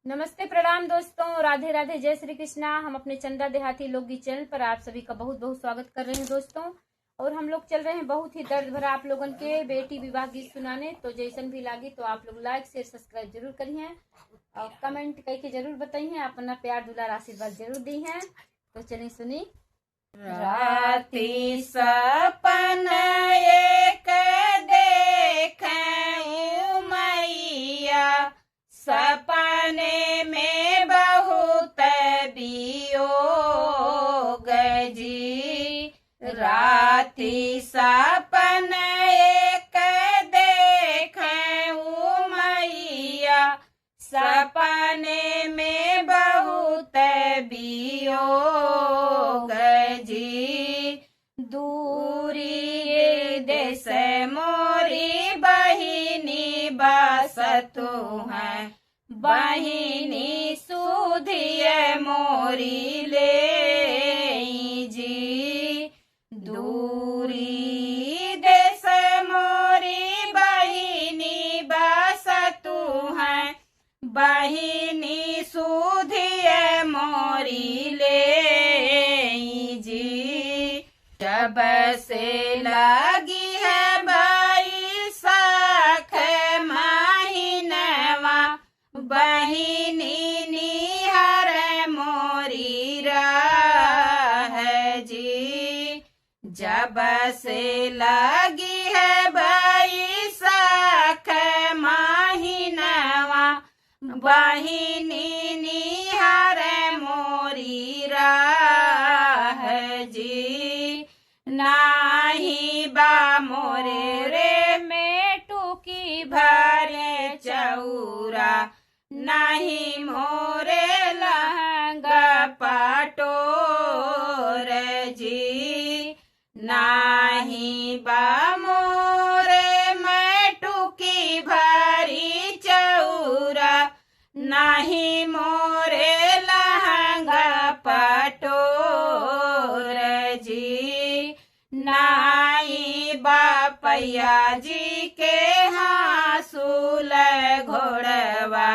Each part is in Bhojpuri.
नमस्ते, प्रणाम दोस्तों, राधे राधे, जय श्री कृष्णा। हम अपने चंदा देहाती लोकगीत चैनल पर आप सभी का बहुत बहुत स्वागत कर रहे हैं दोस्तों। और हम लोग चल रहे हैं बहुत ही दर्द भरा आप लोगन के बेटी विवाह गीत सुनाने। तो जैसन भी लागी तो आप लोग लाइक शेयर सब्सक्राइब जरूर करिए और कमेंट करके जरूर बताइए, अपना प्यार दुलार आशीर्वाद जरूर दी है। तो चलिए सुनी। राति सपन एक देखूं मैया, सपने में बहुत वियोग जी। राति सपन एक देखूं मैया, सपने में बहुत वियोग जी। दूरी देश मोरी बहिनी बसतु है, बहिनी सुधिए मोरी ले जी। दूरी देश मोरी बहिनी बसतु है, बहिनी सुधिए मोरी ले जी। जब से लगी है बैसाख महीनवा, बहिनी निहर मोरी राह जी। जब से लगी है बैसाख महीनवा, बहिनी निहार मोरी राह जी। नाही बा मोरे रे मेटू की भरे चौरा, नाही मोरे लहंगा पटोर जी। नाही बा मोरे मेटू की भरी चौरा, नाही मोरे लहंगा पटोर जी। नाही बापैया जी के हासूल घोड़वा,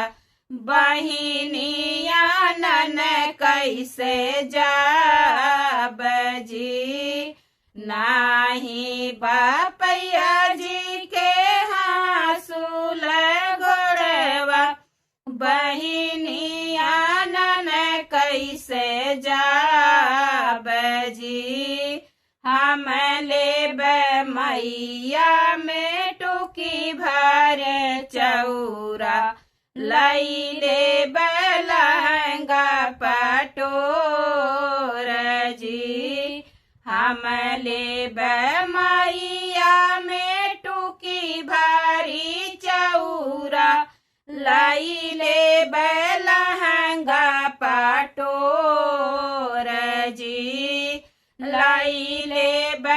बहिनिया नन कैसे जाब जी। नाही बापैया जी के हासूल घोड़वा, बहिनिया नन कैसे जाब जी। हम लेब मैया में टुकी भर चौरा, लई लेब लहंगा पटोर जी। हम लेब मैया में टुकी भरी चौरा, लाई लेब लहंगा पटोर जी। लाई लेब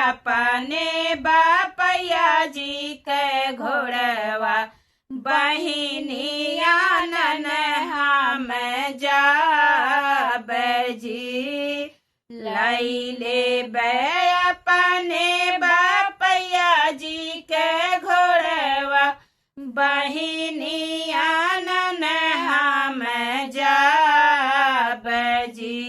अपने बापैया जी के घोड़वा, बहिनिया नन हम जाब जी। लाई लेब अपने बापैया जी के घोड़वा, बहिनिया नन हम जाब जी।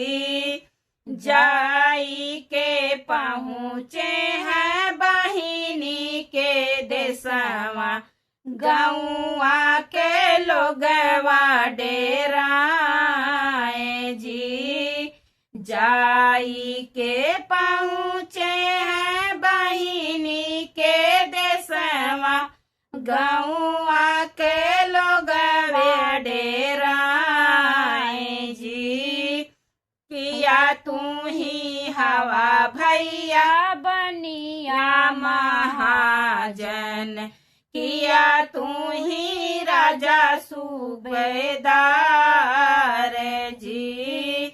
जाई के पहुँचे हैं बहिनी के देशवा, गौआ के लोगवा डेराए जी। जाई के पहुँचे हैं बहिनी के देशवा, गौआ के लोग डेराए जी। किया तू ही हवा भैया बनिया महाजन, किया तू ही राजा सूबेदार जी।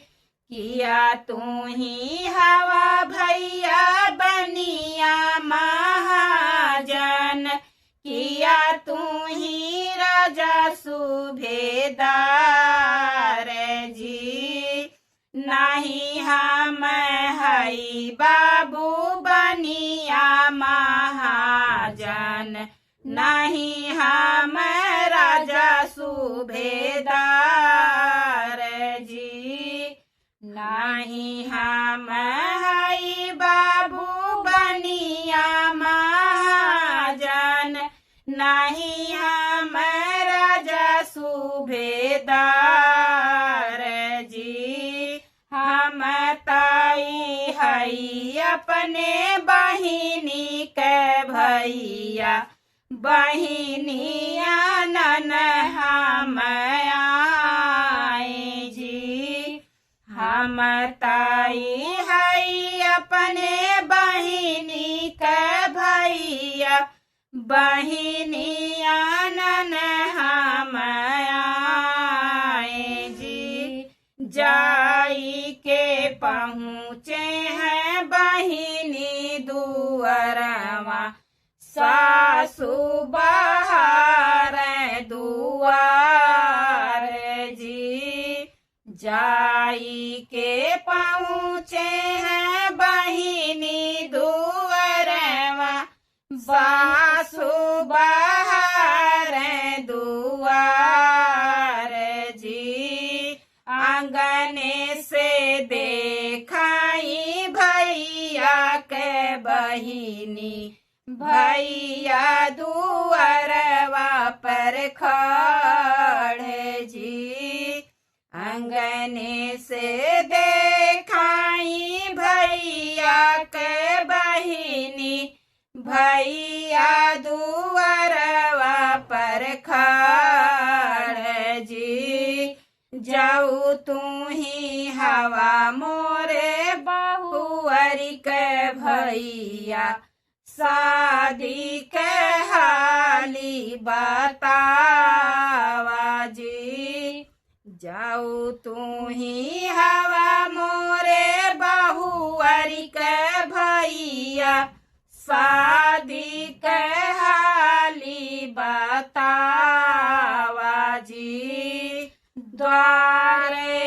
किया तू ही हवा भैया बनिया महाजन, किया तू ही राजा सूबेदार जी। नहीं हम हई बाबू बनिया महाजन, नहीं हम राजा सूबेदार नहीं हम हई बाबू बनिया महाजन, नहीं हम राजा सूबेदार जी। हम ताई हई अपने बहिनी के भैया, बहिनिया नन हम आए जी। हम ताई हई अपने बहिनी के भैया, बहिनिया नन हम आए जी। जाई के पहुँचे हैं बहिनी दुअरवा, सासु बहार दुआर जी। जाई के पहुँचे हैं बहिनी दुअरवा, सासु बहार दुआर जी। आंगने से देखाई भैया के बहिनी, भैया दुअरवा पर खड़े जी। अंगने से देखाई भैया के बहिनी, भैया दुअरवा पर खड़े जी। जाऊ तू ही हवा मोरे बहुअरी के भैया, शादी के हाली बतावा जी। जाऊ तू ही हवा मोरे बहुअरी के भैया, शादी के हाली बतावा जी। द्वारे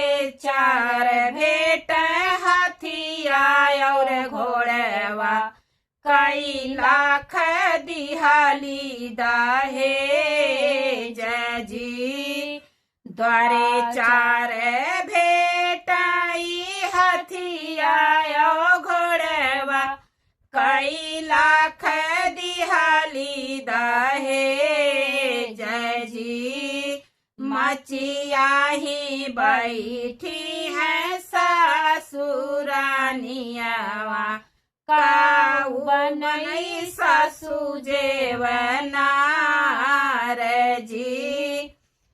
चार भेट हाथिया और घोड़वा, कई लाख दिहाली दहेज जी। द्वारे चार भेटाई हाथिया घोड़वा, कई लाख दिहाली दहेज जी। मचिया ही बैठी है सासुरानियावा, काऊ बनई सासु जेवनार जी।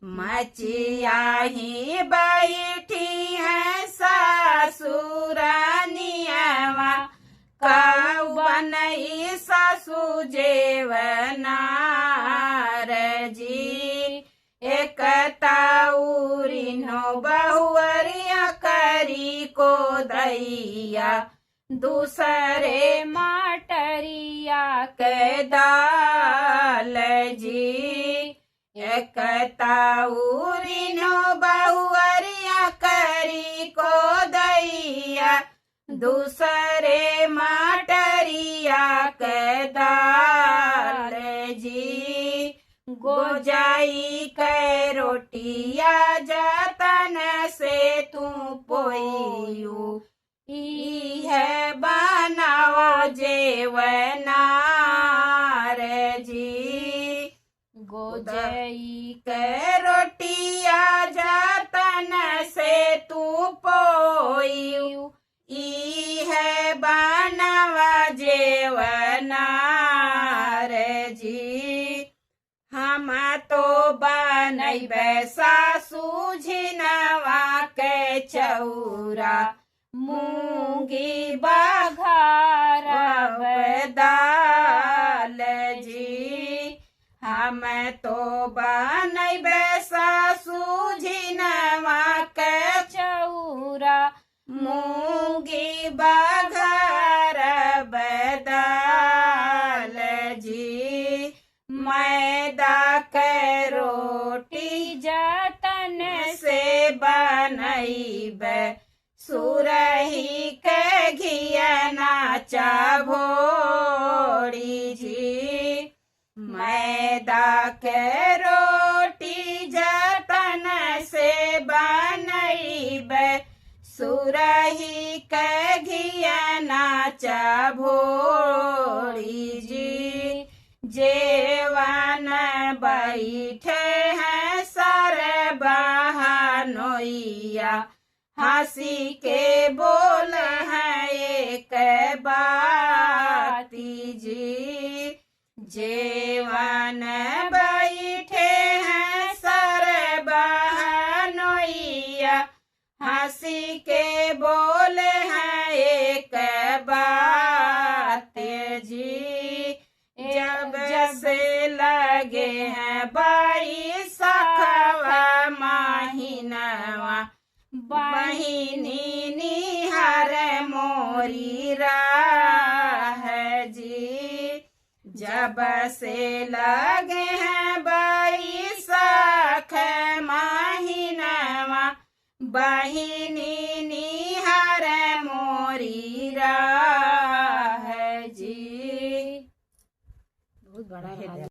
मचिया ही बैठी है सासुरानियावा, काऊ बनई सासु जेवनार जी। एक ताउरिनो बहुअरिया करी को दैया, दूसरे माटरिया के दाल जी। एक ताउरिनो बहुअरिया करी को दैया, दूसरे माटरिया के दाल जी। गोजाई के रोटिया जतन से तू पोइयू, ई है बनाओ जेवनार जी। गोजाई के रोटिया जतन से तू पोइयू, ई है बनावा जेवनार जी। हम तो बनैबे सासु झिनवा के चौरा, मूंगी बघार दाल जी। हम तो बनैबे सासु झिनवा के चौरा, मूंगी बघार दाल जी। मैदा के रोटी जतन से बनैबे, सुरही के घियना चाभोड़ी जी। मैदा के रोटी जतन से बनैबे, सुरही के घिया नाचा भोरी जी जेवन बैठे हैं सर बहनोइया हंसी के बोल हैं एक बाती जी जेवन बैठे हैं सर बहनोइया हंसी के बोल हैं एक बात जी जब से लगे हैं बैसखवा महीनवा बहिनी निहार मोरी राह जी जब से लगे हैं बैसाख महीनवा बहिनी निहार मोरी राह जी। बहुत बड़ा